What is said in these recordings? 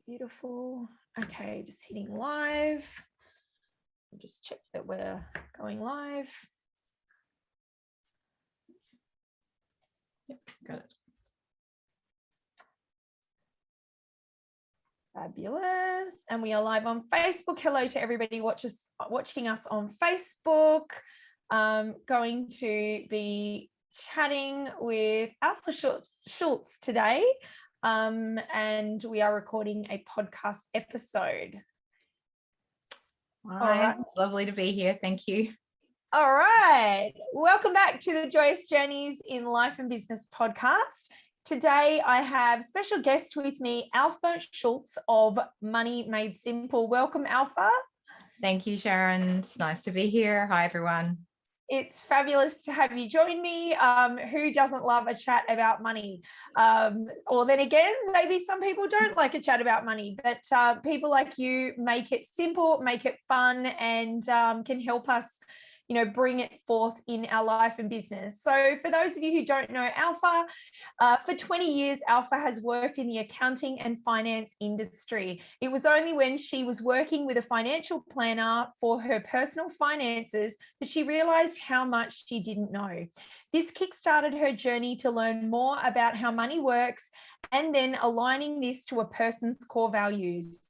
Beautiful. Okay, just hitting live. Just check that we're going live. Yep, got it. Fabulous. And we are live on Facebook. Hello to everybody watching us on Facebook. Going to be chatting with Alpha Schultz today. And we are recording a podcast episode. Hi, all right. It's lovely to be here. Thank you. All right. Welcome back to the Joyous Journeys in Life and Business podcast. Today, I have special guest with me, Alpha Schultz of Money Made Simple. Welcome, Alpha. Thank you, Sharon. It's nice to be here. Hi, everyone. It's fabulous to have you join me. Who doesn't love a chat about money? Or then again, maybe some people don't like a chat about money, but people like you make it simple, make it fun, and can help us, bring it forth in our life and business. So for those of you who don't know Alpha, for 20 years, Alpha has worked in the accounting and finance industry. It was only when she was working with a financial planner for her personal finances that she realized how much she didn't know. This kickstarted her journey to learn more about how money works and then aligning this to a person's core values.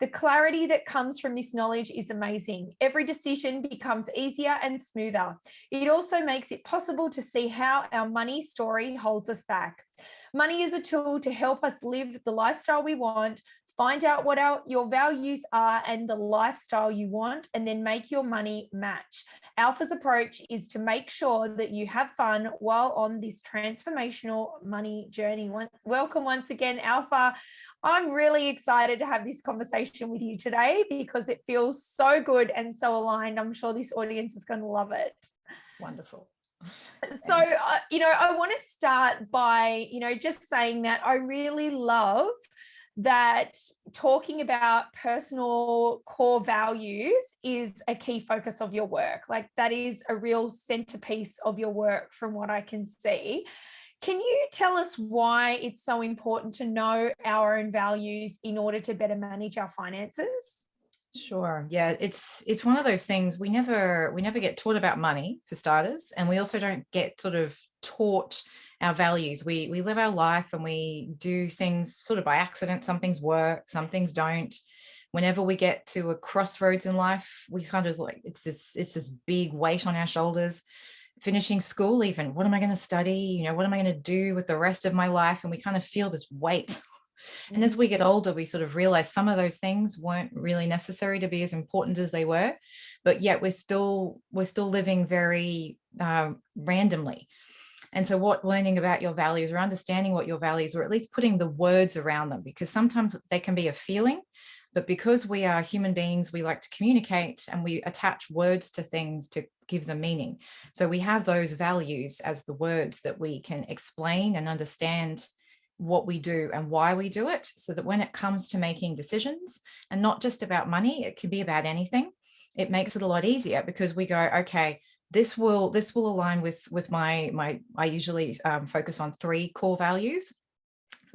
The clarity that comes from this knowledge is amazing. Every decision becomes easier and smoother. It also makes it possible to see how our money story holds us back. Money is a tool to help us live the lifestyle we want, find out what your values are and the lifestyle you want, and then make your money match. Alpha's approach is to make sure that you have fun while on this transformational money journey. Welcome once again, Alpha. I'm really excited to have this conversation with you today because it feels so good and so aligned. I'm sure this audience is going to love it. Wonderful. So, I want to start by, just saying that I really love that talking about personal core values is a key focus of your work. Like that is a real centerpiece of your work from what I can see. Can you tell us why it's so important to know our own values in order to better manage our finances? Sure. Yeah, it's one of those things we never get taught about money, for starters, and we also don't get sort of taught our values. We live our life and we do things sort of by accident. Some things work, some things don't. Whenever we get to a crossroads in life, we kind of like it's this big weight on our shoulders. Finishing school, even, what am I going to study? What am I going to do with the rest of my life? And we kind of feel this weight. And as we get older, we sort of realize some of those things weren't really necessary to be as important as they were, but yet we're still living very randomly. And so what learning about your values or understanding what your values, or at least putting the words around them, because sometimes they can be a feeling, but because we are human beings, we like to communicate and we attach words to things to give them meaning. So we have those values as the words that we can explain and understand what we do and why we do it, so that when it comes to making decisions, and not just about money, it can be about anything, it makes it a lot easier because we go, okay, this will align with my I usually focus on 3 core values.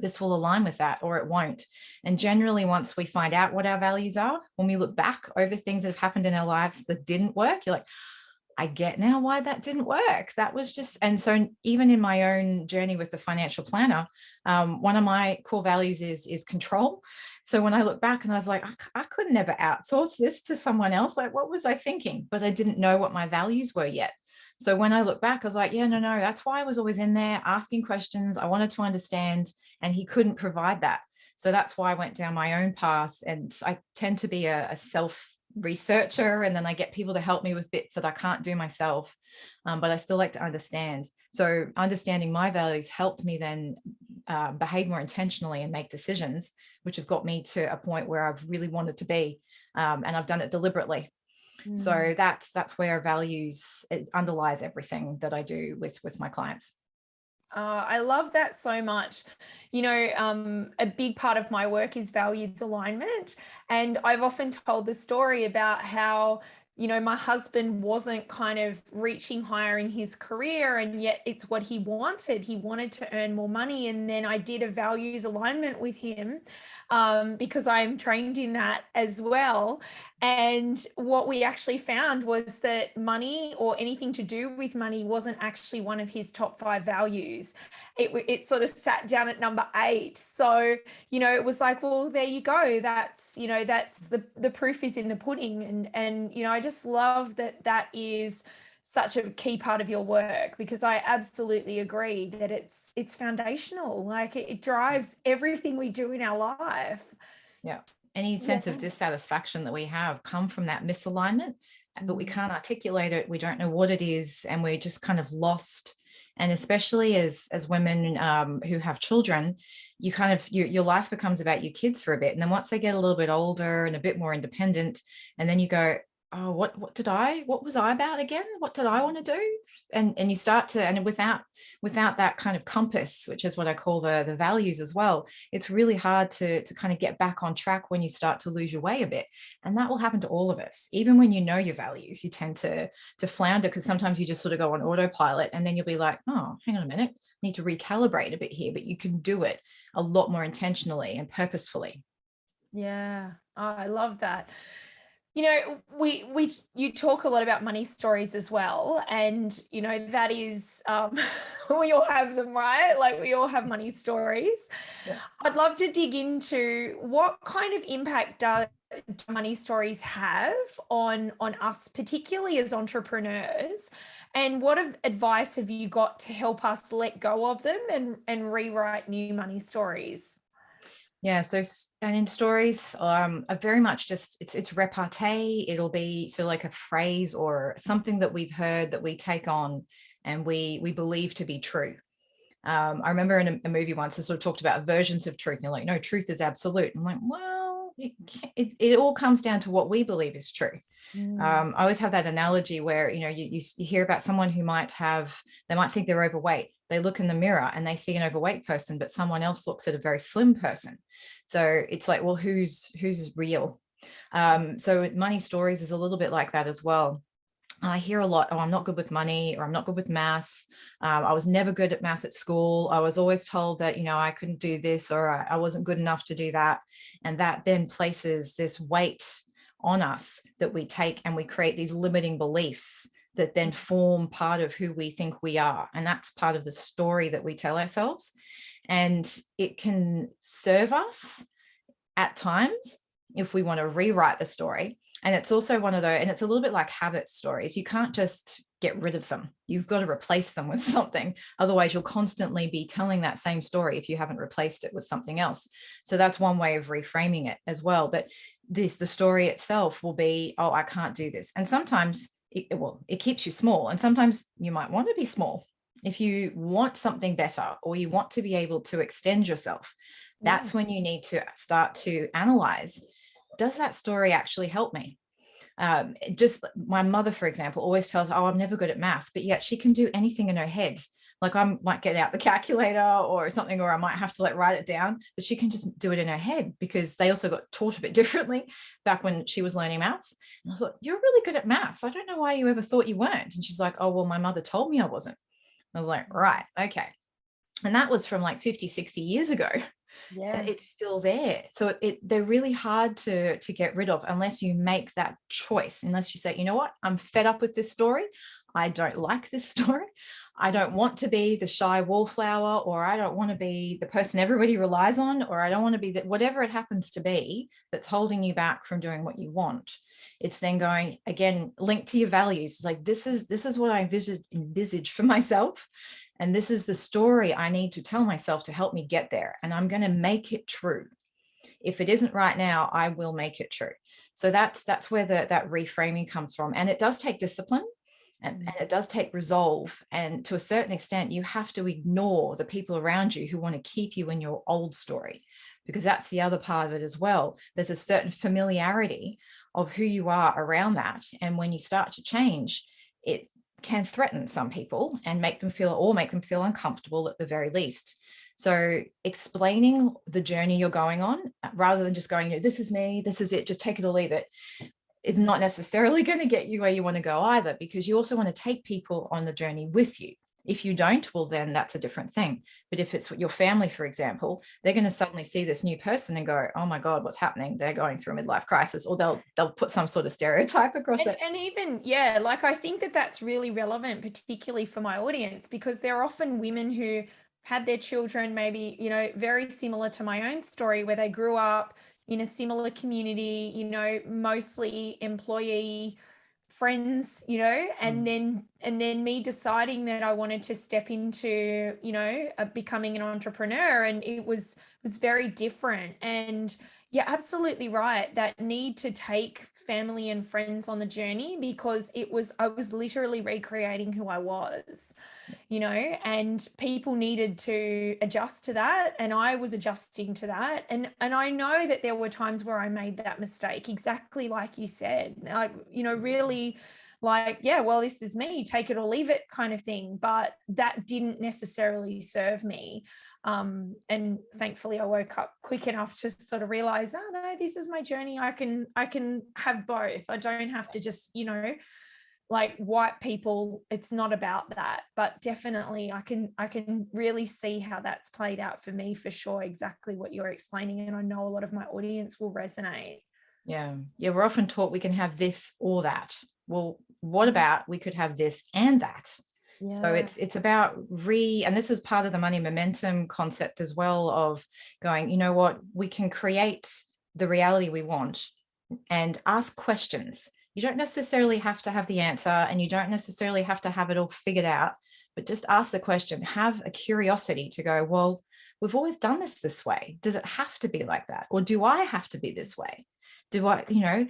This will align with that or it won't. And generally, once we find out what our values are, when we look back over things that have happened in our lives that didn't work, you're like, I get now why that didn't work. That was just, and so even in my own journey with the financial planner, one of my core values is control. So when I look back and I was like, I could never outsource this to someone else. Like, what was I thinking? But I didn't know what my values were yet. So when I look back, I was like, yeah, no, that's why I was always in there asking questions. I wanted to understand, and he couldn't provide that. So that's why I went down my own path. And I tend to be a self researcher, and then I get people to help me with bits that I can't do myself, but I still like to understand. So understanding my values helped me then behave more intentionally and make decisions, which have got me to a point where I've really wanted to be, and I've done it deliberately. So that's where values, it underlies everything that I do with my clients. I love that so much. A big part of my work is values alignment. And I've often told the story about how, my husband wasn't kind of reaching higher in his career, and yet it's what he wanted. He wanted to earn more money. And then I did a values alignment with him, because I am trained in that as well. And what we actually found was that money, or anything to do with money, wasn't actually one of his top 5 values. It sort of sat down at number 8. So, it was like, well, there you go. That's the proof is in the pudding. And I just love that is such a key part of your work, because I absolutely agree that it's foundational. Like it drives everything we do in our life. Yeah. Any sense of dissatisfaction that we have come from that misalignment, but we can't articulate it. We don't know what it is, and we're just kind of lost. And especially as women who have children, you kind of your life becomes about your kids for a bit, and then once they get a little bit older and a bit more independent, and then you go, oh, what was I about again? What did I want to do? And you start to, and without that kind of compass, which is what I call the values as well, it's really hard to kind of get back on track when you start to lose your way a bit. And that will happen to all of us. Even when you know your values, you tend to flounder, because sometimes you just sort of go on autopilot, and then you'll be like, oh, hang on a minute, I need to recalibrate a bit here. But you can do it a lot more intentionally and purposefully. Yeah. Oh, I love that. You talk a lot about money stories as well, and that is, we all have them, right? Like we all have money stories. Yeah. I'd love to dig into what kind of impact do money stories have on us, particularly as entrepreneurs, and what advice have you got to help us let go of them and rewrite new money stories? Yeah. So, and in stories, are very much just it's repartee. It'll be so like a phrase or something that we've heard that we take on and we believe to be true. I remember in a movie once, they sort of talked about versions of truth. And you're like, no, truth is absolute. I'm like, well, it all comes down to what we believe is true. I always have that analogy where, you hear about someone who they might think they're overweight. They look in the mirror and they see an overweight person, but someone else looks at a very slim person. So it's like, well, who's real? So money stories is a little bit like that as well. I hear a lot, oh, I'm not good with money, or I'm not good with math. I was never good at math at school. I was always told that, I couldn't do this, or I wasn't good enough to do that. And that then places this weight on us that we take, and we create these limiting beliefs that then form part of who we think we are. And that's part of the story that we tell ourselves. And it can serve us at times if we want to rewrite the story. And it's also one of those, and it's a little bit like habit stories. You can't just get rid of them. You've got to replace them with something. Otherwise, you'll constantly be telling that same story if you haven't replaced it with something else. So that's one way of reframing it as well. But the story itself will be, oh, I can't do this. And sometimes it keeps you small. And sometimes you might want to be small. If you want something better, or you want to be able to extend yourself, that's when you need to start to analyze, does that story actually help me? Just my mother, for example, always tells, oh, I'm never good at math, but yet she can do anything in her head. Like I might get out the calculator or something, or I might have to write it down, but she can just do it in her head, because they also got taught a bit differently back when she was learning maths. And I thought, you're really good at maths. I don't know why you ever thought you weren't. And she's like, oh, well, my mother told me I wasn't. I was like, right, okay. And that was from 50, 60 years ago. Yeah. It's still there. So they're really hard to get rid of unless you make that choice, unless you say, you know what, I'm fed up with this story. I don't like this story. I don't want to be the shy wallflower, or I don't want to be the person everybody relies on, or I don't want to be that, whatever it happens to be that's holding you back from doing what you want. It's then going, again, linked to your values. It's like, this is what I envisage for myself. And this is the story I need to tell myself to help me get there. And I'm going to make it true. If it isn't right now, I will make it true. So that's where that reframing comes from. And it does take discipline, and it does take resolve. And to a certain extent, you have to ignore the people around you who want to keep you in your old story, because that's the other part of it as well. There's a certain familiarity of who you are around that. And when you start to change, it can threaten some people and make them feel uncomfortable at the very least. So explaining the journey you're going on, rather than just going, this is me, this is it, just take it or leave it. it's not necessarily going to get you where you want to go either, because you also want to take people on the journey with you. If you don't, well, then that's a different thing. But if it's your family, for example, they're going to suddenly see this new person and go, oh my God, what's happening? They're going through a midlife crisis, or they'll put some sort of stereotype across it. And even, yeah, like I think that that's really relevant, particularly for my audience, because there are often women who had their children maybe, you know, very similar to my own story, where they grew up in a similar community, you know, mostly employee friends, you know, and then me deciding that I wanted to step into, you know, becoming an entrepreneur, and it was very different. And you're absolutely right, that need to take family and friends on the journey, because I was literally recreating who I was, you know, and people needed to adjust to that, and I was adjusting to that, and I know that there were times where I made that mistake, exactly like you said, like, you know, really like, yeah, well, this is me, take it or leave it kind of thing, but that didn't necessarily serve me. And thankfully I woke up quick enough to sort of realize, oh no, this is my journey, I can have both. I don't have to just, you know, like white people, it's not about that. But definitely I can really see how that's played out for me, for sure, exactly what you're explaining, and I know a lot of my audience will resonate. Yeah, we're often taught we can have this or that. Well, what about we could have this and that? Yeah. So it's about and this is part of the money momentum concept as well, of going, you know what, we can create the reality we want and ask questions. You don't necessarily have to have the answer, and you don't necessarily have to have it all figured out, but just ask the question, have a curiosity to go, well, we've always done this way. Does it have to be like that? Or do I have to be this way? Do I, you know,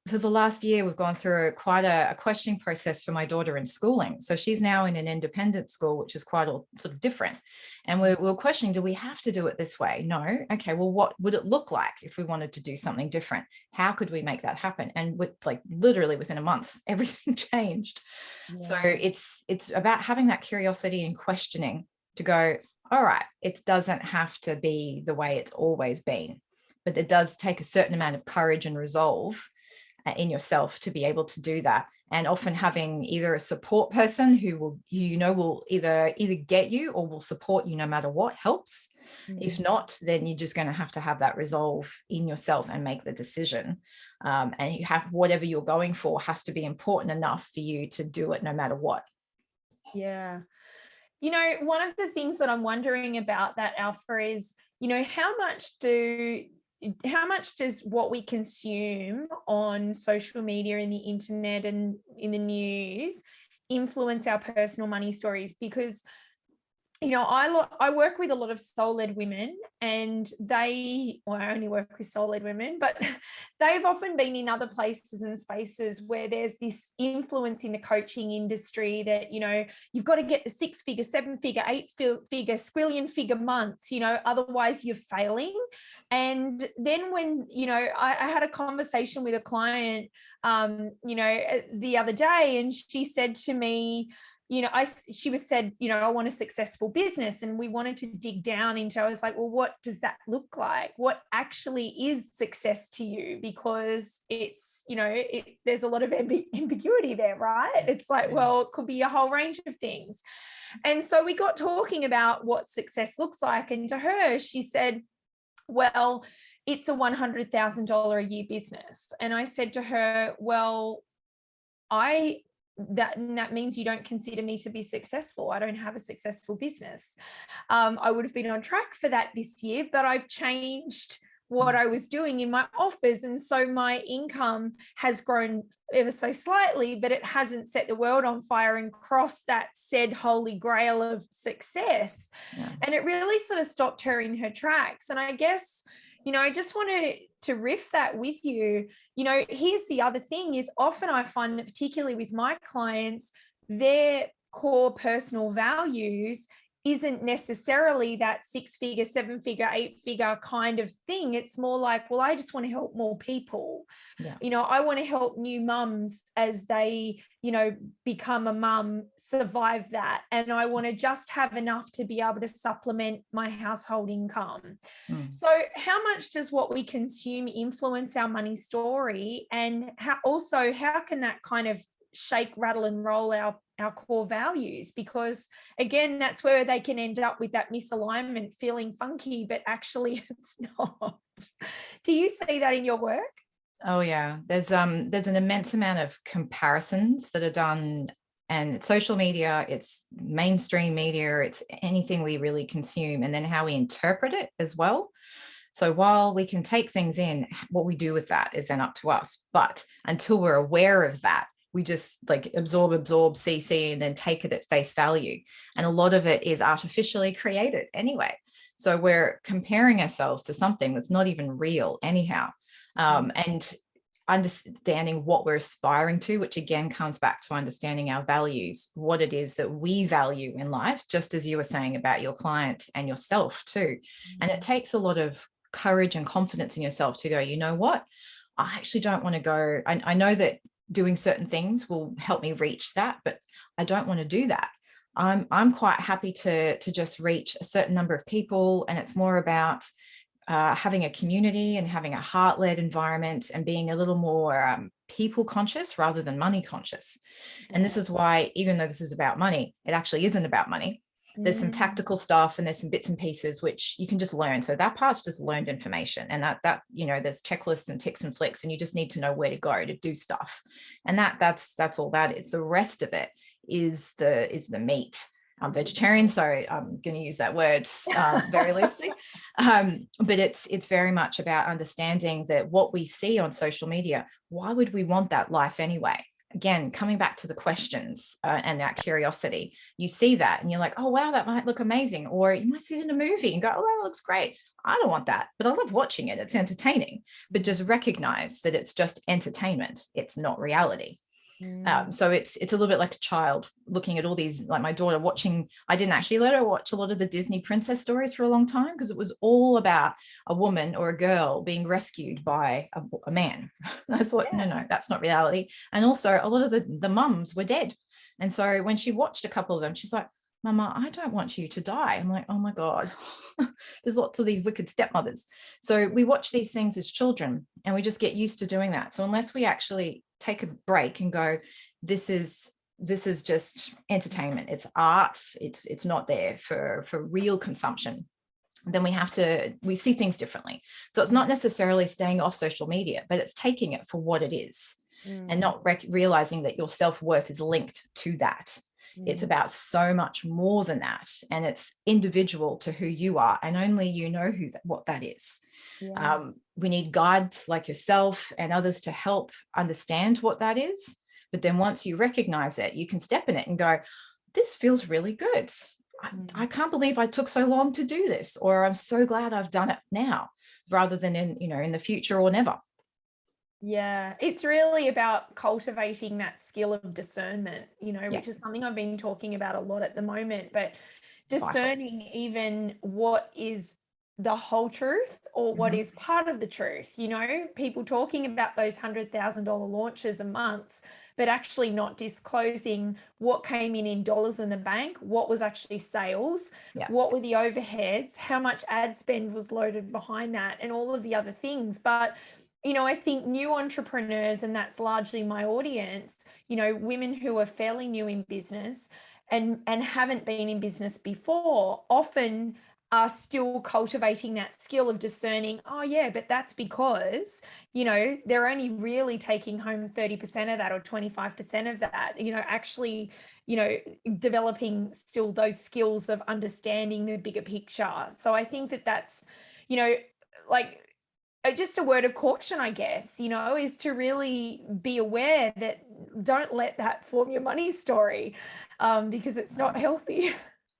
for the last year, we've gone through quite a questioning process for my daughter in schooling. So she's now in an independent school, which is quite sort of different. And we're questioning, do we have to do it this way? No. Okay, well, what would it look like if we wanted to do something different? How could we make that happen? And with like literally within a month, everything changed. Yeah. So it's about having that curiosity and questioning to go, all right, it doesn't have to be the way it's always been, but it does take a certain amount of courage and resolve in yourself to be able to do that. And often having either a support person who will, you know, will either get you or will support you no matter what helps. If not, then you're just going to have that resolve in yourself and make the decision. And you have whatever you're going for has to be important enough for you to do it no matter what. Yeah. You know, one of the things that I'm wondering about that, Alpha, is, you know, how much does what we consume on social media and the internet and in the news influence our personal money stories? Because, you know, I work with a lot of soul-led women, and I only work with soul-led women, but they've often been in other places and spaces where there's this influence in the coaching industry that, you know, you've got to get the 6-figure, 7-figure, 8-figure, squillion-figure months, you know, otherwise you're failing. And then when, you know, I had a conversation with a client, you know, the other day, and she said to me, you know, she was said, you know, I want a successful business. And we wanted to dig down into, I was like, well, what does that look like? What actually is success to you? Because it's, you know, there's a lot of ambiguity there, right? It's like, well, it could be a whole range of things. And so we got talking about what success looks like. And to her, she said, well, it's a $100,000 a year business. And I said to her, well, that means you don't consider me to be successful. I don't have a successful business. I would have been on track for that this year, but I've changed what I was doing in my offers. And so my income has grown ever so slightly, but it hasn't set the world on fire and crossed that said holy grail of success. Yeah. And it really sort of stopped her in her tracks. And I guess, you know, I just wanted to riff that with you. You know, here's the other thing is, often I find that particularly with my clients, their core personal values isn't necessarily that 6-figure, 7-figure, 8-figure kind of thing. It's more like, well, I just want to help more people. Yeah. I want to help new mums as they, become a mum, survive that. And I want to just have enough to be able to supplement my household income. So how much does what we consume influence our money story? And how can that kind of shake, rattle, and roll our core values? Because again, that's where they can end up with that misalignment, feeling funky, but actually it's not. Do you see that in your work? Oh yeah, there's an immense amount of comparisons that are done, and social media, it's mainstream media, it's anything we really consume, and then how we interpret it as well. So while we can take things in, what we do with that is then up to us. But until we're aware of that, we just like absorb, see, and then take it at face value. And a lot of it is artificially created anyway. So we're comparing ourselves to something that's not even real anyhow. And understanding what we're aspiring to, which again comes back to understanding our values, what it is that we value in life, just as you were saying about your client and yourself too. And it takes a lot of courage and confidence in yourself to go, you know what, I actually don't want to go. I know that doing certain things will help me reach that, but I don't want to do that. I'm quite happy to just reach a certain number of people, and it's more about having a community and having a heart-led environment and being a little more people conscious rather than money conscious. And this is why, even though this is about money, it actually isn't about money. There's some tactical stuff and there's some bits and pieces which you can just learn. So that part's just learned information, and that there's checklists and ticks and flicks, and you just need to know where to go to do stuff. And that's all that is. The rest of it is the meat. I'm vegetarian, so I'm going to use that word very loosely. But it's very much about understanding that what we see on social media, why would we want that life anyway? Again, coming back to the questions and that curiosity, you see that and you're like, oh, wow, that might look amazing. Or you might see it in a movie and go, oh, that looks great. I don't want that, but I love watching it. It's entertaining. But just recognize that it's just entertainment. It's not reality. So it's a little bit like a child looking at all these, like my daughter watching. I didn't actually let her watch a lot of the Disney princess stories for a long time because it was all about a woman or a girl being rescued by a man. And I thought, no, that's not reality. And also a lot of the mums were dead. And so when she watched a couple of them, she's like, Mama, I don't want you to die. I'm like, oh my God, there's lots of these wicked stepmothers. So we watch these things as children and we just get used to doing that. So unless we actually take a break and go, this is just entertainment, it's art, it's not there for real consumption, then we see things differently. So it's not necessarily staying off social media, but it's taking it for what it is and not realizing that your self-worth is linked to that. It's about so much more than that, and it's individual to who you are, and only you know what that is. We need guides like yourself and others to help understand what that is. But then once you recognize it, you can step in it and go, this feels really good. I can't believe I took so long to do this, or I'm so glad I've done it now, rather than in the future or never. Yeah, it's really about cultivating that skill of discernment, which is something I've been talking about a lot at the moment, but discerning even what is the whole truth or what is part of the truth. People talking about those $100,000 launches a month, but actually not disclosing what came in dollars in the bank, what was actually sales, what were the overheads, how much ad spend was loaded behind that, and all of the other things. But I think new entrepreneurs, and that's largely my audience, women who are fairly new in business and haven't been in business before, often are still cultivating that skill of discerning, oh yeah, but that's because, they're only really taking home 30% of that or 25% of that, actually, developing still those skills of understanding the bigger picture. So I think that's, just a word of caution, I guess, is to really be aware that don't let that form your money story, because it's not healthy.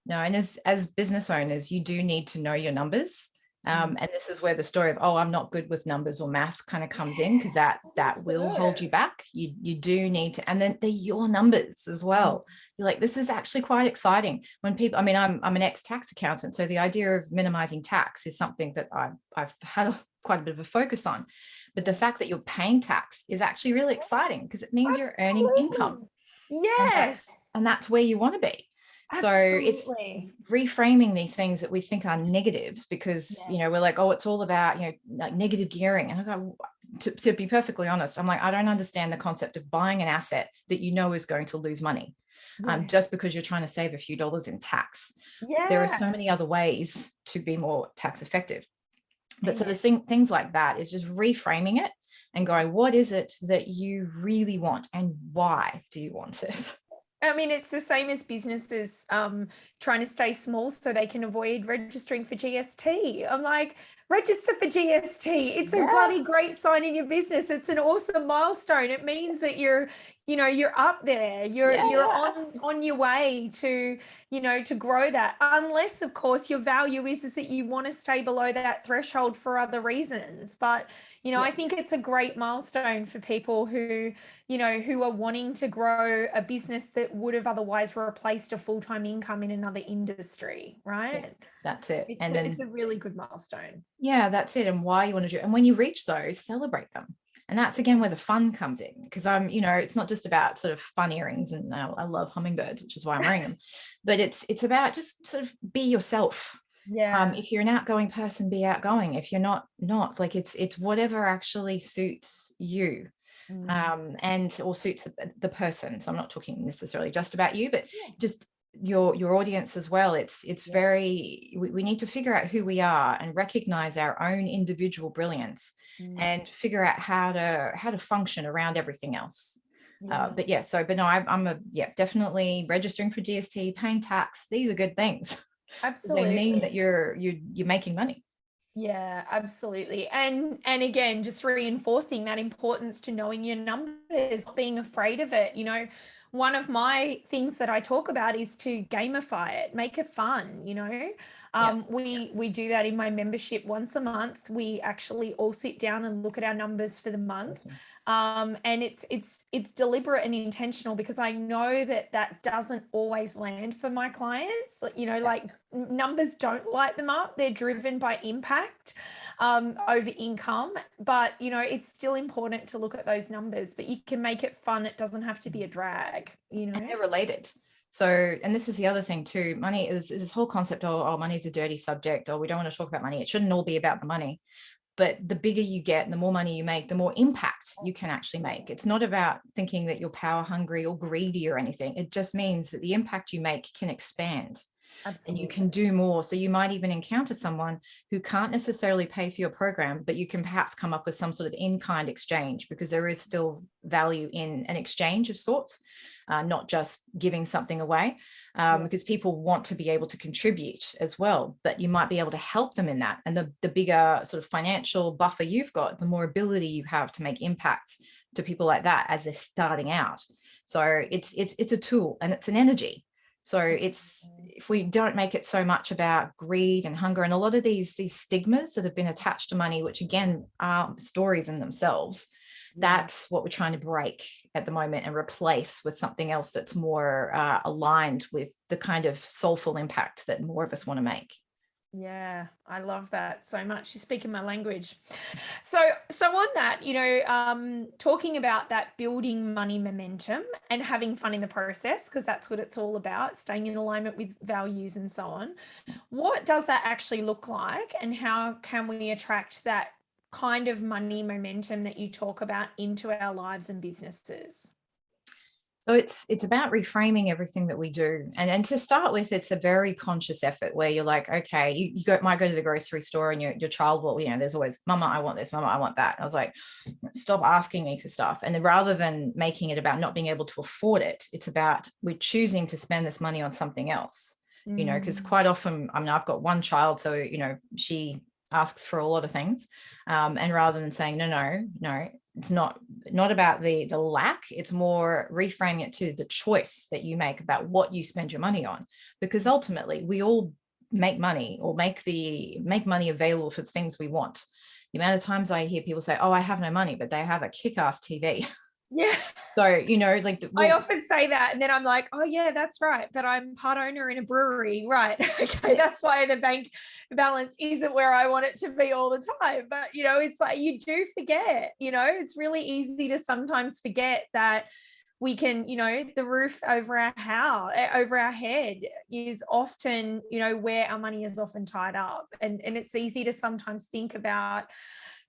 No, and as business owners, you do need to know your numbers. And this is where the story of, oh, I'm not good with numbers or math kind of comes in, because that will hold you back. You do need to, and then they're your numbers as well. You're like, this is actually quite exciting when people, I mean, I'm an ex-tax accountant, so the idea of minimizing tax is something that I've had quite a bit of a focus on. But the fact that you're paying tax is actually really exciting, because it means you're earning income. Yes. And that's where you want to be. Absolutely. So it's reframing these things that we think are negatives, because, you know, we're like, oh, it's all about, you know, like negative gearing. And I go, to be perfectly honest, I'm like, I don't understand the concept of buying an asset that you know is going to lose money, just because you're trying to save a few dollars in tax. There are so many other ways to be more tax effective. But so there's things like that is just reframing it and going, what is it that you really want, and why do you want it? I mean, it's the same as businesses trying to stay small so they can avoid registering for GST. I'm like, register for GST. It's a bloody great sign in your business. It's an awesome milestone. It means that you're up there. You're on your way to, to grow that. Unless, of course, your value is that you want to stay below that threshold for other reasons. But I think it's a great milestone for people who are wanting to grow a business that would have otherwise replaced a full-time income in another industry, right? Yeah, that's it. It's a really good milestone. Yeah, that's it. And why you want to do it. And when you reach those, celebrate them. And that's again where the fun comes in, because it's not just about sort of fun earrings, and I love hummingbirds, which is why I'm wearing them, but it's about just sort of be yourself. Yeah. If you're an outgoing person, be outgoing. If you're not, like it's whatever actually suits you, and or suits the person. So I'm not talking necessarily just about you, but just your audience as well. It's very, we need to figure out who we are and recognize our own individual brilliance, and figure out how to function around everything else. But no, I'm definitely registering for GST, paying tax. These are good things. Absolutely. They mean that you're making money. Yeah, absolutely. And again, just reinforcing that importance to knowing your numbers, being afraid of it. One of my things that I talk about is to gamify it, make it fun. We do that in my membership once a month. We actually all sit down and look at our numbers for the month. Awesome. And it's deliberate and intentional, because I know that doesn't always land for my clients. Like numbers don't light them up. They're driven by impact over income. But, it's still important to look at those numbers, but you can make it fun. It doesn't have to be a drag, And they're related. So, and this is the other thing too, money is this whole concept of, oh, money is a dirty subject, or we don't want to talk about money. It shouldn't all be about the money. But the bigger you get and the more money you make, the more impact you can actually make. It's not about thinking that you're power hungry or greedy or anything. It just means that the impact you make can expand. Absolutely. And you can do more. So you might even encounter someone who can't necessarily pay for your program, but you can perhaps come up with some sort of in-kind exchange, because there is still value in an exchange of sorts, not just giving something away, because people want to be able to contribute as well, but you might be able to help them in that. And the bigger sort of financial buffer you've got, the more ability you have to make impacts to people like that as they're starting out. So it's a tool, and it's an energy. So if we don't make it so much about greed and hunger, and a lot of these stigmas that have been attached to money, which again are stories in themselves, that's what we're trying to break at the moment and replace with something else that's more aligned with the kind of soulful impact that more of us want to make. Yeah, I love that so much. You're speaking my language. So on that, talking about that building money momentum and having fun in the process, because that's what it's all about, staying in alignment with values and so on. What does that actually look like, and how can we attract that kind of money momentum that you talk about into our lives and businesses? So it's about reframing everything that we do. And to start with, it's a very conscious effort where you're like, okay, you might go to the grocery store and your child will, there's always, Mama, I want this, Mama, I want that. I was like, stop asking me for stuff. And then rather than making it about not being able to afford it, it's about we're choosing to spend this money on something else, because quite often, I've got one child, so, she asks for a lot of things. And rather than saying, no, it's not about the lack, it's more reframing it to the choice that you make about what you spend your money on, because ultimately we all make money or make money available for the things we want. The amount of times I hear people say, oh, I have no money, but they have a kick-ass TV. Yeah. So, you know, like I often say that, and then I'm like, oh yeah, that's right, but I'm part owner in a brewery, right? Okay, that's why the bank balance isn't where I want it to be all the time. But you know, it's like you do forget, you know, it's really easy to sometimes forget that we can, you know, the roof over our house, over our head is often, you know, where our money is often tied up. And it's easy to sometimes think about,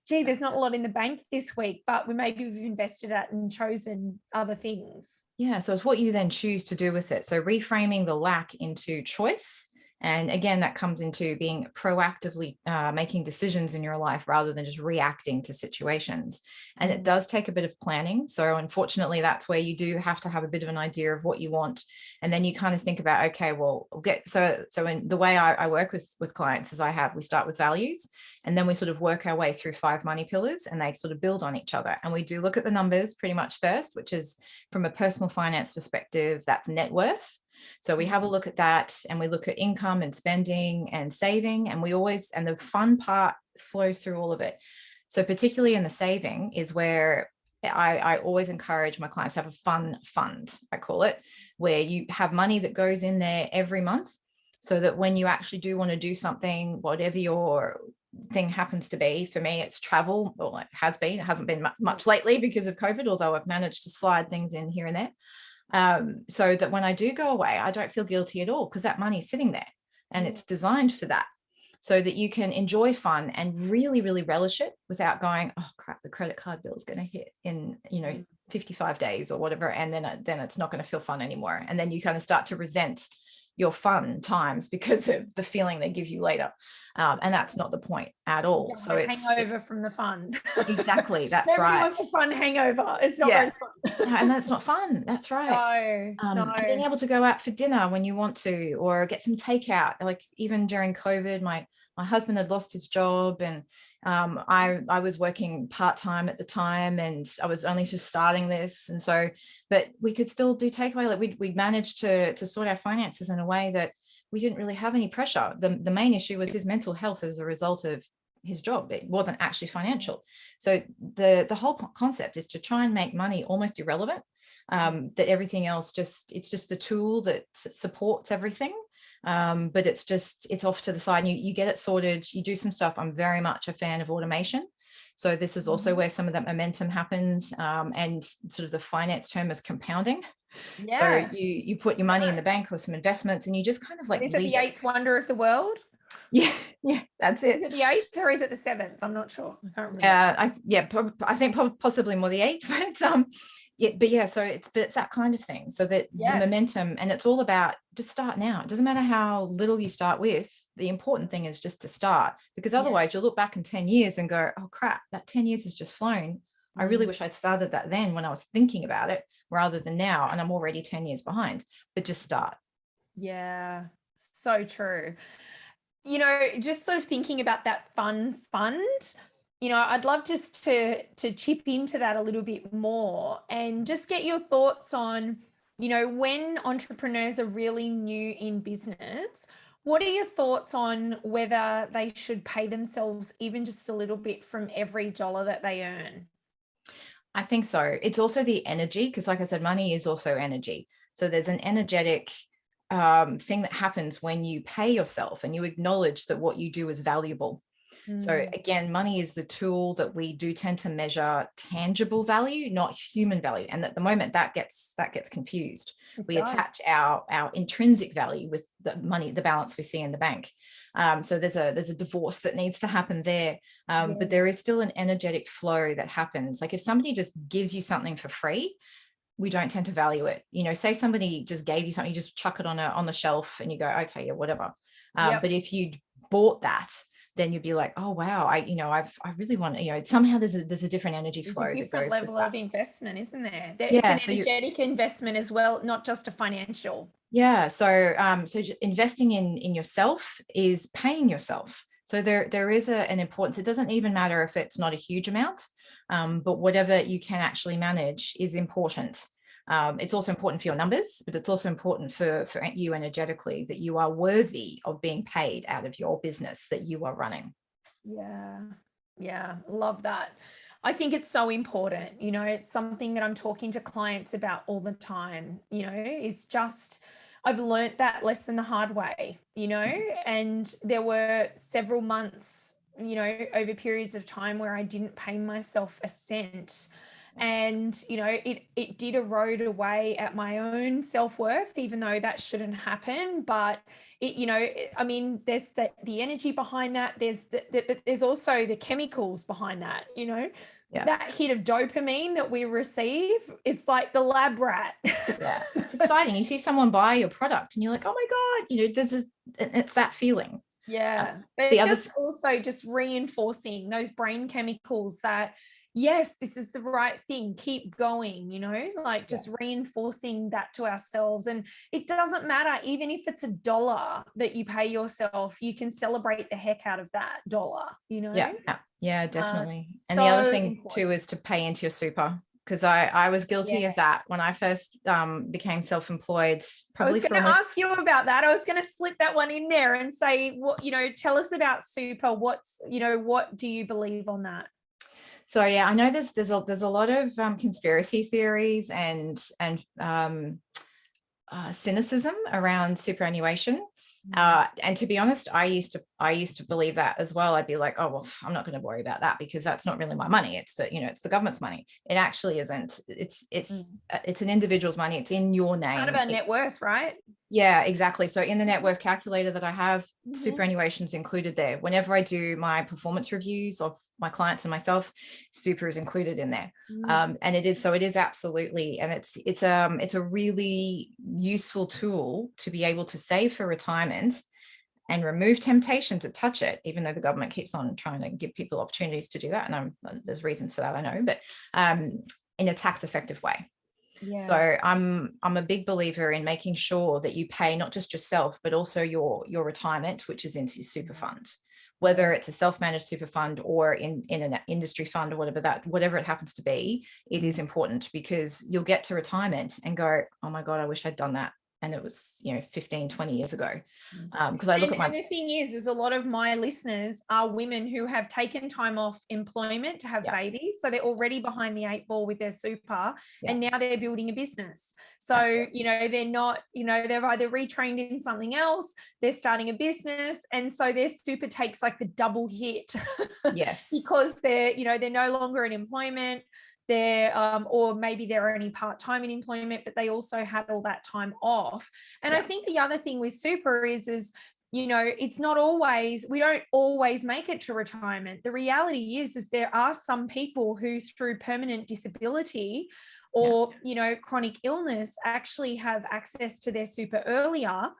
gee, there's not a lot in the bank this week, but we've invested it and chosen other things. Yeah, so it's what you then choose to do with it. So reframing the lack into choice. And again, that comes into being proactively making decisions in your life rather than just reacting to situations. And it does take a bit of planning. So unfortunately, that's where you do have to have a bit of an idea of what you want. And then you kind of think about, okay, well, so in the way I work with clients is we start with values, and then we sort of work our way through 5 money pillars, and they sort of build on each other. And we do look at the numbers pretty much first, which is from a personal finance perspective, that's net worth. So we have a look at that, and we look at income and spending and saving, and the fun part flows through all of it. So particularly in the saving is where I always encourage my clients to have a fun fund, I call it, where you have money that goes in there every month, so that when you actually do want to do something, whatever your thing happens to be, for me it's travel, or it hasn't been much lately because of COVID, although I've managed to slide things in here and there. So that when I do go away, I don't feel guilty at all, because that money's sitting there and it's designed for that, so that you can enjoy fun and really, really relish it without going, oh crap, the credit card bill is going to hit in, 55 days or whatever. And then it's not going to feel fun anymore. And then you kind of start to resent your fun times because of the feeling they give you later. And that's not the point at all. So it's hangover from the fun. Exactly. That's Everyone right. wants a fun hangover. It's not very fun. And that's not fun. That's right. No. And being able to go out for dinner when you want to, or get some takeout. Like even during COVID, my husband had lost his job, and I was working part-time at the time, and I was only just starting this. And so, but we could still do takeaway. Like we managed to sort our finances in a way that we didn't really have any pressure. The main issue was his mental health as a result of his job. It wasn't actually financial. So the whole concept is to try and make money almost irrelevant, that everything else it's just a tool that supports everything. But it's off to the side, and you get it sorted, you do some stuff. I'm very much a fan of automation. So this is also where some of that momentum happens, and sort of the finance term is compounding. Yeah. So you put your money in the bank or some investments, and you just kind of like, is it the 8th wonder of the world? Yeah, that's it. Is it the 8th or is it the 7th? I'm not sure. I can't remember. I think possibly more the 8th. But so it's that kind of thing. So that the momentum, and it's all about just start now. It doesn't matter how little you start with. The important thing is just to start, because otherwise you'll look back in 10 years and go, oh crap, that 10 years has just flown. I really wish I'd started that then when I was thinking about it, rather than now, and I'm already 10 years behind. But just start. Yeah, so true. Just sort of thinking about that fun fund, I'd love just to chip into that a little bit more and just get your thoughts on, when entrepreneurs are really new in business, what are your thoughts on whether they should pay themselves even just a little bit from every dollar that they earn? I think so. It's also the energy, because like I said, money is also energy. So there's an energetic thing that happens when you pay yourself and you acknowledge that what you do is valuable. So again, money is the tool that we do tend to measure tangible value, not human value. And at the moment that gets confused. We attach our intrinsic value with the money, the balance we see in the bank. So there's a divorce that needs to happen there. But there is still an energetic flow that happens. Like if somebody just gives you something for free, we don't tend to value it. Say somebody just gave you something, you just chuck it on the shelf and you go, okay, yeah, whatever. But if you'd bought that, then you'd be like, oh wow, I really want, somehow there's a different energy flow. There's a different level of investment, isn't there? Yeah, it's an energetic investment as well, not just a financial. Yeah. So investing in yourself is paying yourself. So there is an importance. It doesn't even matter if it's not a huge amount, but whatever you can actually manage is important. It's also important for your numbers, but it's also important for you energetically, that you are worthy of being paid out of your business that you are running. Yeah, love that. I think it's so important. It's something that I'm talking to clients about all the time. Is just, I've learnt that lesson the hard way, and there were several months, over periods of time where I didn't pay myself a cent. And it did erode away at my own self-worth, even though that shouldn't happen. But I mean, there's the energy behind that, but there's also the chemicals behind that. That hit of dopamine that we receive, it's like the lab rat. Yeah, it's exciting. You see someone buy your product and you're like, oh my God, it's that feeling. Yeah, but also just reinforcing those brain chemicals that, yes, this is the right thing, keep going, just reinforcing that to ourselves. And it doesn't matter, even if it's $1 that you pay yourself, you can celebrate the heck out of that $1. Yeah, definitely. And the other thing too is to pay into your super, because I was guilty of that when I first became self-employed. I was going to ask you about that. I was going to slip that one in there and say, tell us about super. What do you believe on that? So yeah, I know there's a lot of conspiracy theories and cynicism around superannuation. And to be honest, I used to believe that as well. I'd be like, oh, well, I'm not going to worry about that because that's not really my money. It's it's the government's money. It actually isn't. It's an individual's money. It's in your name. Kind of our net worth, right? Yeah, exactly. So in the net worth calculator that I have, superannuation's included there. Whenever I do my performance reviews of my clients and myself, super is included in there. And it is absolutely, and it's a really useful tool to be able to save for retirement and remove temptation to touch it, even though the government keeps on trying to give people opportunities to do that. And there's reasons for that, I know, but in a tax effective way. Yeah. So I'm a big believer in making sure that you pay not just yourself, but also your retirement, which is into your super fund, whether it's a self-managed super fund or in an industry fund or whatever it happens to be. It is important because you'll get to retirement and go, oh my God, I wish I'd done that. And it was, 15, 20 years ago. Because I look at and the thing is a lot of my listeners are women who have taken time off employment to have babies. So they're already behind the 8 ball with their super and now they're building a business. So, they're not, they're either retrained in something else, they're starting a business. And so their super takes like the double hit. Yes. Because they're no longer in employment. They're or maybe they're only part-time in employment, but they also had all that time off. And I think the other thing with super is it's not always, we don't always make it to retirement. The reality is there are some people who through permanent disability or chronic illness actually have access to their super earlier.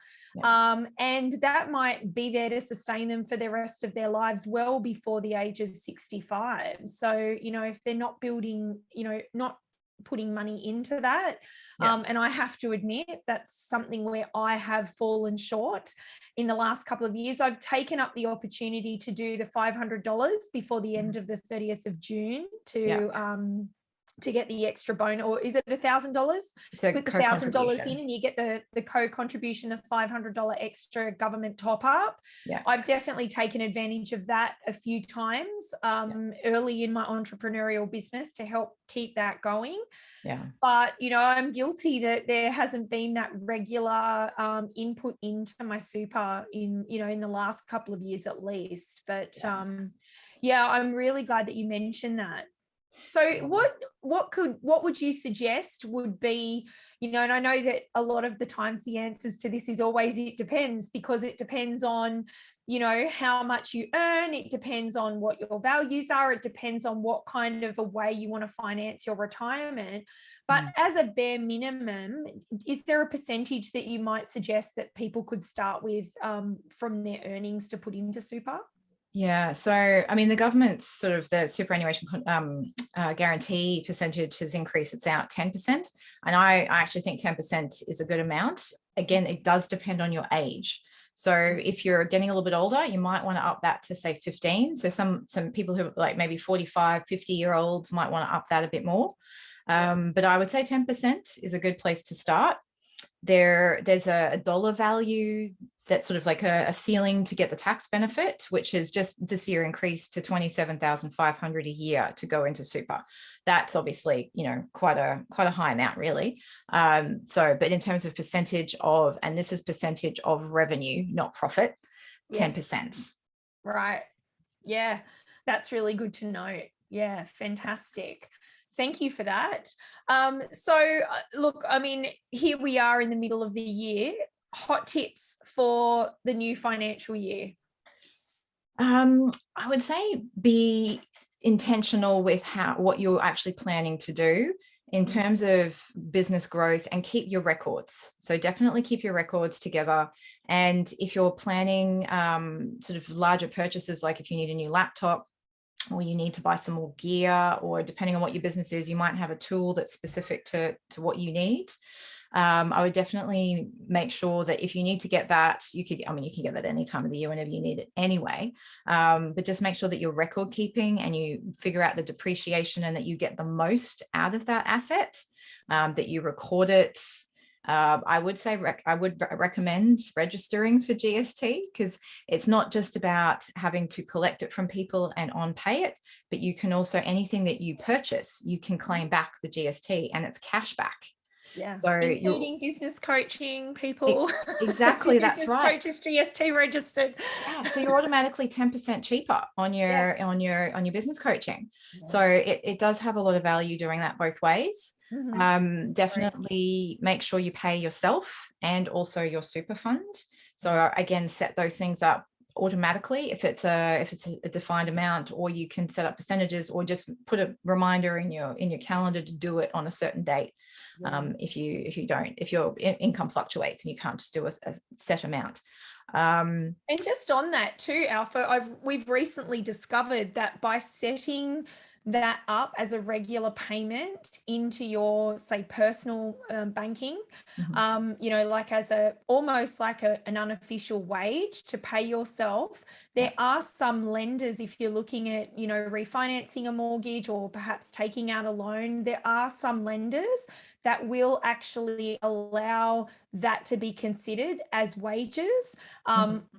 And that might be there to sustain them for the rest of their lives well before the age of 65. So, if they're not building, not putting money into that. And I have to admit, that's something where I have fallen short in the last couple of years. I've taken up the opportunity to do the $500 before the end of the 30th of June to get the extra bonus, or is it $1,000? Put the $1,000 in and you get the co-contribution of $500 extra government top up. I've definitely taken advantage of that a few times early in my entrepreneurial business to help keep that going. But I'm guilty that there hasn't been that regular input into my super in the last couple of years at least. But I'm really glad that you mentioned that. So what would you suggest would be, and I know that a lot of the times the answers to this is always it depends, because it depends on, how much you earn. It depends on what your values are. It depends on what kind of a way you want to finance your retirement. But as a bare minimum, is there a percentage that you might suggest that people could start with from their earnings to put into super? Yeah. So, I mean, the government's sort of the superannuation guarantee percentage has increased. It's out 10%. And I actually think 10% is a good amount. Again, it does depend on your age. So if you're getting a little bit older, you might want to up that to say 15. So some people who like maybe 45, 50-year-olds might want to up that a bit more. But I would say 10% is a good place to start. There's a dollar value that's sort of like a ceiling to get the tax benefit, which is just this year increased to 27,500 a year to go into super. That's obviously, quite a high amount, really. But in terms of percentage of, and this is percentage of revenue, not profit, 10%. Yes. Right. Yeah, that's really good to know. Yeah, fantastic. Thank you for that. Look, I mean, here we are in the middle of the year. Hot tips for the new financial year? I would say be intentional with what you're actually planning to do in terms of business growth, and keep your records. So definitely keep your records together. And if you're planning sort of larger purchases, like if you need a new laptop, or you need to buy some more gear, or depending on what your business is, you might have a tool that's specific to what you need. I would definitely make sure that if you need to get that, you can get that any time of the year, whenever you need it anyway. But just make sure that you're record keeping and you figure out the depreciation, and that you get the most out of that asset, that you record it. I would say I would recommend registering for GST, because it's not just about having to collect it from people and on pay it, but you can also, anything that you purchase, you can claim back the GST, and it's cash back. Yeah. So including business coaching people. Exactly. That's right. Coaches GST registered. Yeah. So you're automatically 10% cheaper on your business coaching. Yeah. So it does have a lot of value doing that both ways. Definitely make sure you pay yourself and also your super fund. So again, set those things up automatically if it's a defined amount, or you can set up percentages, or just put a reminder in your calendar to do it on a certain date. If your income fluctuates and you can't just do a set amount. And just on that too, Alpha, we've recently discovered that by setting that up as a regular payment into your, say, personal banking, like as almost like an unofficial wage to pay yourself. There are some lenders, if you're looking at, refinancing a mortgage or perhaps taking out a loan, there are some lenders that will actually allow that to be considered as wages.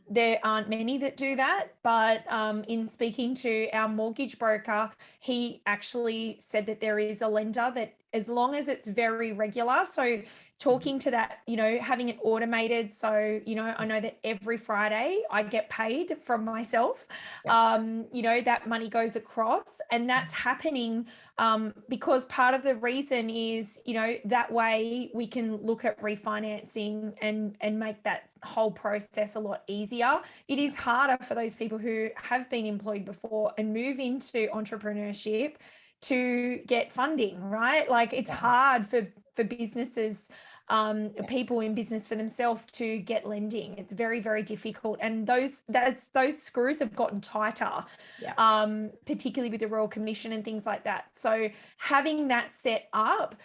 There aren't many that do that, but in speaking to our mortgage broker, he actually said that there is a lender that, as long as it's very regular, so talking to that, having it automated. So, I know that every Friday I get paid from myself, that money goes across, and that's happening because part of the reason is, that way we can look at refinancing and make that whole process a lot easier. It is harder for those people who have been employed before and move into entrepreneurship to get funding, right? Like it's hard for businesses, people in business for themselves to get lending. It's very, very difficult. And those screws have gotten tighter, particularly with the Royal Commission and things like that. So having that set up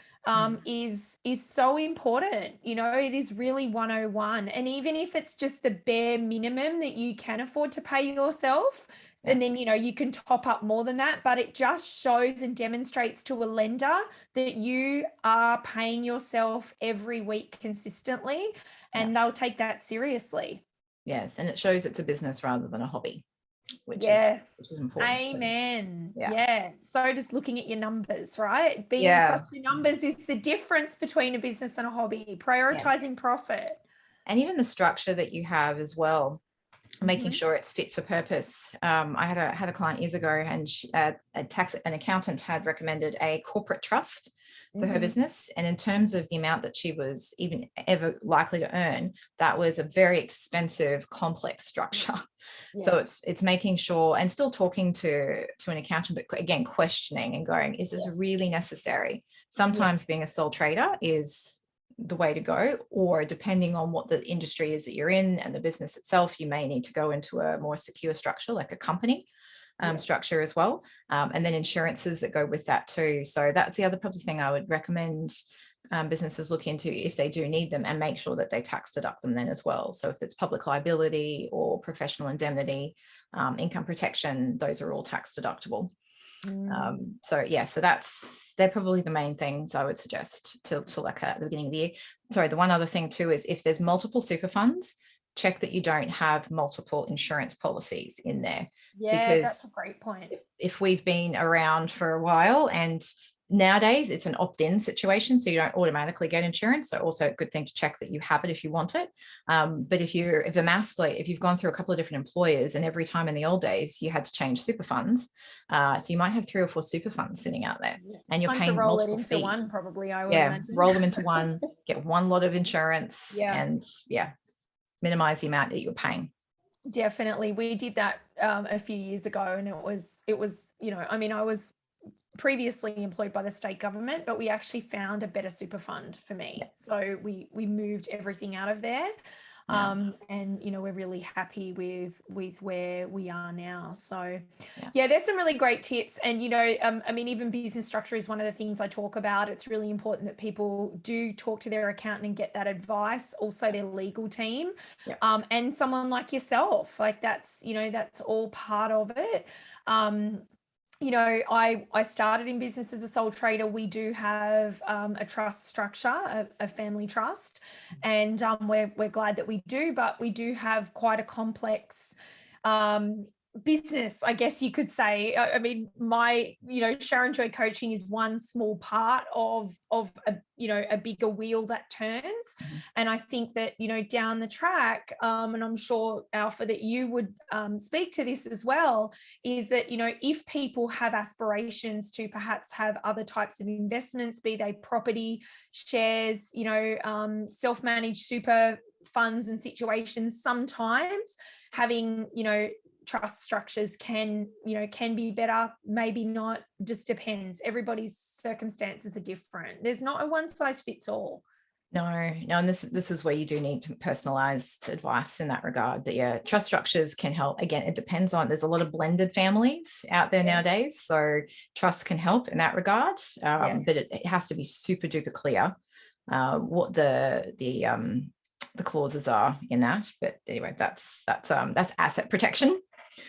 is so important. It is really 101. And even if it's just the bare minimum that you can afford to pay yourself, and then, you can top up more than that, but it just shows and demonstrates to a lender that you are paying yourself every week consistently, and they'll take that seriously. Yes. And it shows it's a business rather than a hobby, which is important. Amen. Yeah. So just looking at your numbers, right? Being across your numbers is the difference between a business and a hobby, prioritizing profit. And even the structure that you have as well, making sure it's fit for purpose. I had a client years ago, and an accountant had recommended a corporate trust for her business. And in terms of the amount that she was even ever likely to earn, that was a very expensive, complex structure. So it's making sure, and still talking to an accountant, but again, questioning and going, is this really necessary? Sometimes being a sole trader is the way to go, or depending on what the industry is that you're in and the business itself, you may need to go into a more secure structure like a company structure as well, and then insurances that go with that too. So that's the other probably thing I would recommend businesses look into if they do need them, and make sure that they tax deduct them then as well. So if it's public liability or professional indemnity, income protection, those are all tax deductible. So yeah, so they're probably the main things I would suggest to look at the beginning of the year. Sorry, the one other thing too is if there's multiple super funds, check that you don't have multiple insurance policies in there. Yeah, because that's a great point. if we've been around for a while, and nowadays it's an opt-in situation, so you don't automatically get insurance. So also a good thing to check that you have it if you want it. But if you've gone through a couple of different employers, and every time in the old days you had to change super funds, so you might have 3 or 4 super funds sitting out there, and you're paying roll multiple it into fees. one, probably. I would imagine. Roll them into one, get one lot of insurance, Yeah. and minimize the amount that you're paying. Definitely. We did that a few years ago, and it was, I was previously employed by the state government, but we actually found a better super fund for me. So we moved everything out of there. And we're really happy with where we are now. So there's some really great tips. And even business structure is one of the things I talk about. It's really important that people do talk to their accountant and get that advice, also their legal team, and someone like yourself. Like that's all part of it. I started in business as a sole trader. We do have a trust structure, a family trust, and we're glad that we do, but we do have quite a complex business, I guess you could say. I mean, my, Sharon Joy Coaching is one small part of a bigger wheel that turns. And I think that, down the track, and I'm sure, Alpha, that you would speak to this as well, is that, if people have aspirations to perhaps have other types of investments, be they property, shares, self-managed super funds and situations, sometimes having, trust structures can be better, maybe not, just depends. Everybody's circumstances are different. There's not a one size fits all. No, and this is where you do need personalized advice in that regard. But trust structures can help. Again, it depends on, there's a lot of blended families out there nowadays, so trust can help in that regard. But it has to be super duper clear what the clauses are in that. But anyway, that's asset protection.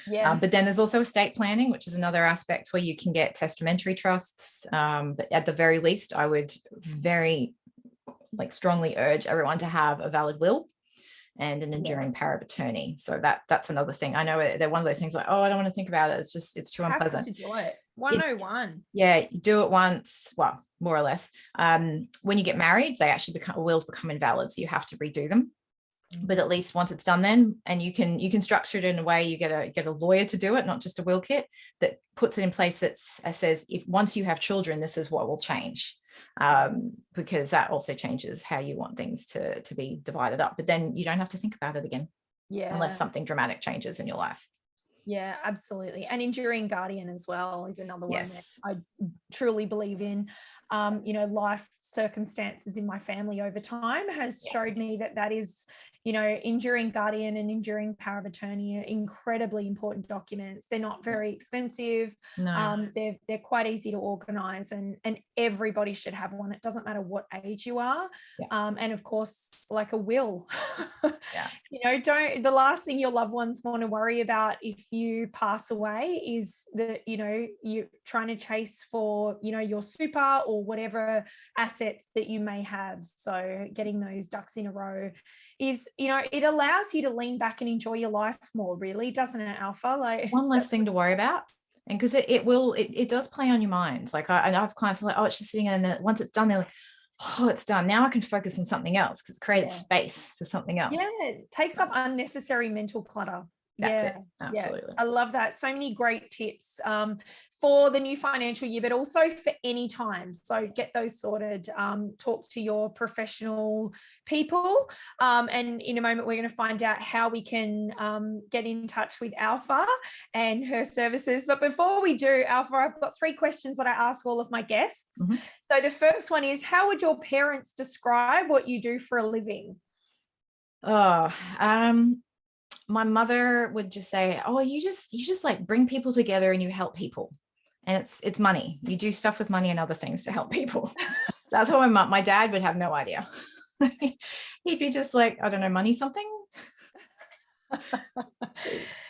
But then there's also estate planning, which is another aspect where you can get testamentary trusts. But at the very least, I would very strongly urge everyone to have a valid will and an enduring power of attorney. So that's another thing. I know they're one of those things like, I don't want to think about it. It's too unpleasant. Have to do it. 101. You do it once, well, more or less. When you get married, wills become invalid, so you have to redo them. But at least once it's done then, and you can structure it in a way, you get a lawyer to do it, not just a will kit that puts it in place that says, if once you have children, this is what will change, because that also changes how you want things to be divided up. But then you don't have to think about it again, unless something dramatic changes in your life. Yeah, absolutely. And enduring guardian as well is another one that I truly believe in. Life circumstances in my family over time has showed me that is, enduring guardian and enduring power of attorney are incredibly important documents. They're not very expensive. No. They're quite easy to organize, and everybody should have one. It doesn't matter what age you are. And of course, like a will, the last thing your loved ones want to worry about if you pass away is that, you're trying to chase for, your super or whatever assets that you may have. So getting those ducks in a row is, it allows you to lean back and enjoy your life more, really, doesn't it, Alpha? Like one less thing to worry about. And because it does play on your mind. Like I have clients who are like, it's just sitting in, and then once it's done, they're like, it's done. Now I can focus on something else, because it creates space for something else. Yeah, it takes up unnecessary mental clutter. That's it. Absolutely. I love that. So many great tips for the new financial year, but also for any time. So get those sorted, talk to your professional people. And in a moment, we're going to find out how we can get in touch with Alpha and her services. But before we do, Alpha, I've got 3 questions that I ask all of my guests. So the first one is, how would your parents describe what you do for a living? My mother would just say, you just like bring people together and you help people. And it's money. You do stuff with money and other things to help people. That's how my dad would have no idea. He'd be just like, I don't know, money something.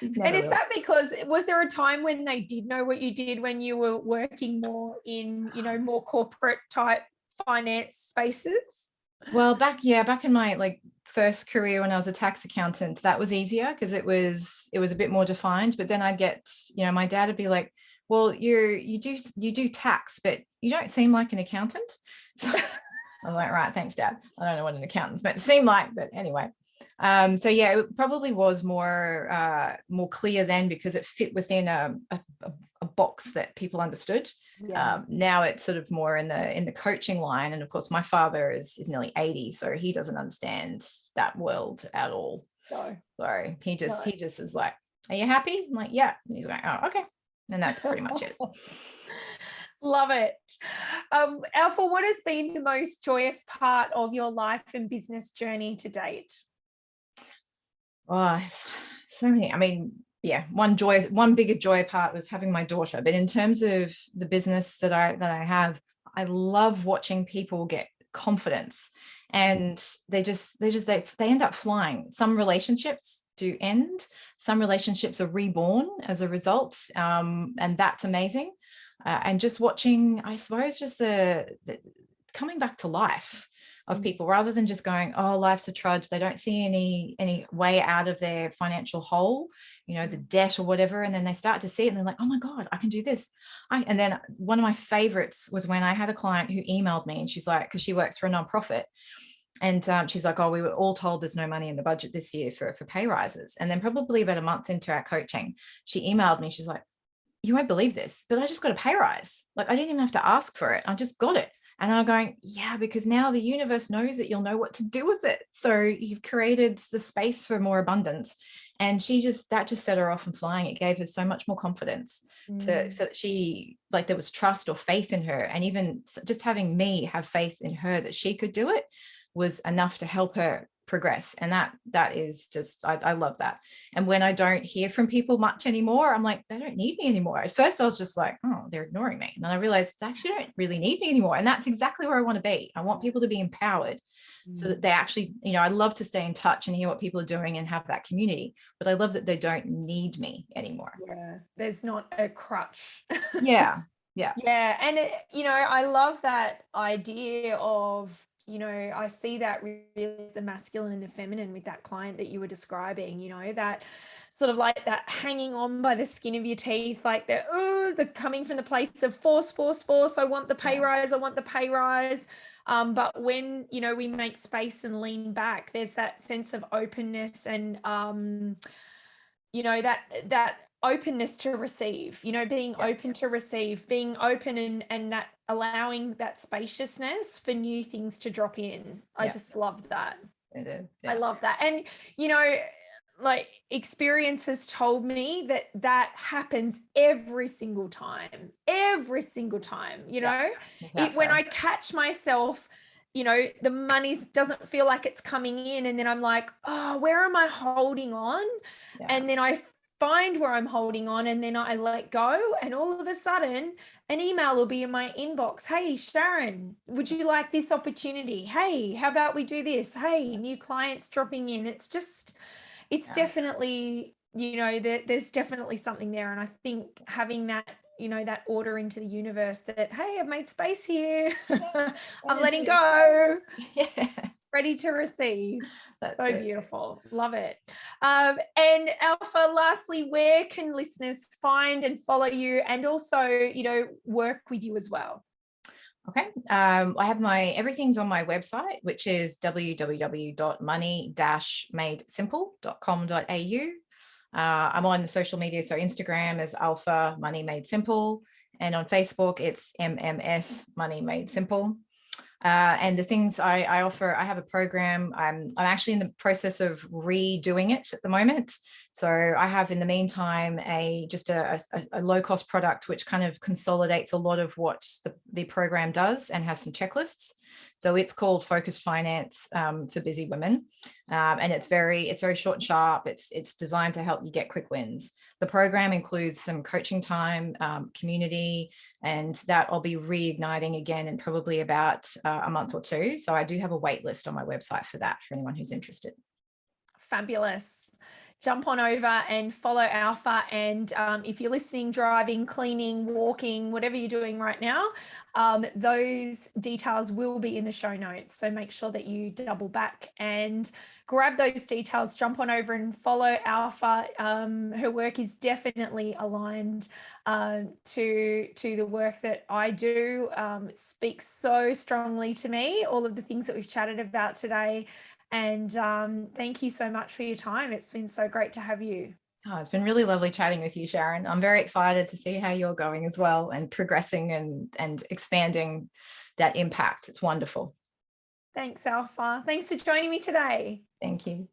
He's And never is really. that because, was there a time when they did know what you did when you were working more in, more corporate type finance spaces? Well, back in my like first career when I was a tax accountant, that was easier because it was a bit more defined. But then I'd get, my dad would be like, "Well, you do tax, but you don't seem like an accountant." So I'm like, "Right, thanks, Dad. I don't know what an accountant's meant to seem like, but anyway." So yeah, it probably was more clear then because it fit within a box that people understood. Yeah. Now it's sort of more in the coaching line, and of course my father is nearly 80, so he doesn't understand that world at all. No. So he No. just is like, "Are you happy?" I'm like, "Yeah." And he's like, "Oh, okay." And that's pretty much it. Love it. Alpha, what has been the most joyous part of your life and business journey to date? Oh, so many. I mean, yeah, one bigger joy part was having my daughter. But in terms of the business that I have, I love watching people get confidence, and they end up flying. Some relationships do end. Some relationships are reborn as a result, and that's amazing. And just watching, I suppose, just the coming back to life of people rather than just going, "Oh, life's a trudge." They don't see any way out of their financial hole, the debt or whatever. And then they start to see it and they're like, "Oh my God, I can do this." And then one of my favorites was when I had a client who emailed me, and she's like, because she works for a nonprofit. And she's like, "Oh, we were all told there's no money in the budget this year for pay rises." And then probably about a month into our coaching, she emailed me. She's like, "You won't believe this, but I just got a pay rise. Like, I didn't even have to ask for it. I just got it." And I'm going, "Yeah, because now the universe knows that you'll know what to do with it. So you've created the space for more abundance." And that just set her off and flying. It gave her so much more confidence so that she, like, there was trust or faith in her. And even just having me have faith in her that she could do it was enough to help her progress. And that is just, I love that. And when I don't hear from people much anymore, I'm like, they don't need me anymore. At first I was just like, "Oh, they're ignoring me." And then I realized they actually don't really need me anymore. And that's exactly where I want to be. I want people to be empowered so that they actually, I love to stay in touch and hear what people are doing and have that community, but I love that they don't need me anymore. Yeah, there's not a crutch. Yeah. Yeah. Yeah, and I love that idea of, I see that really the masculine and the feminine with that client that you were describing, that sort of like that hanging on by the skin of your teeth, like the coming from the place of force, force, force. I want the pay rise. I want the pay rise. But when, we make space and lean back, there's that sense of openness and, that openness to receive, being open to receive, being open and that allowing that spaciousness for new things to drop in. I just love that. It is. I love that. And, like experience has told me that happens every single time, when I catch myself, the money doesn't feel like it's coming in. And then I'm like, "Oh, where am I holding on?" And then I find where I'm holding on and then I let go. And all of a sudden an email will be in my inbox. "Hey, Sharon, would you like this opportunity? Hey, how about we do this? Hey, new clients dropping in." It's definitely, there's definitely something there. And I think having that, that order into the universe that, "Hey, I've made space here. I'm letting go." Yeah. Ready to receive. That's so it. beautiful. Love it. And Alpha, lastly, where can listeners find and follow you and also, work with you as well? Okay. I have everything's on my website, which is www.money-madesimple.com.au. I'm on social media, so Instagram is Alpha Money Made Simple, and on Facebook it's MMS Money Made Simple. And the things I offer, I have a program. I'm actually in the process of redoing it at the moment. So I have, in the meantime, just a low cost product which kind of consolidates a lot of what the program does and has some checklists. So it's called Focused Finance for Busy Women, and it's very short and sharp. It's designed to help you get quick wins. The program includes some coaching time, community, and that I'll be reigniting again in probably about a month or two. So I do have a wait list on my website for that, for anyone who's interested. Fabulous. jump on over and follow Alpha. And if you're listening, driving, cleaning, walking, whatever you're doing right now, those details will be in the show notes. So make sure that you double back and grab those details, jump on over and follow Alpha. Her work is definitely aligned to the work that I do. It speaks so strongly to me, all of the things that we've chatted about today. And thank you so much for your time. It's been so great to have you. Oh, it's been really lovely chatting with you, Sharon. I'm very excited to see how you're going as well, and progressing and expanding that impact. It's wonderful. Thanks, Alpha. Thanks for joining me today. Thank you.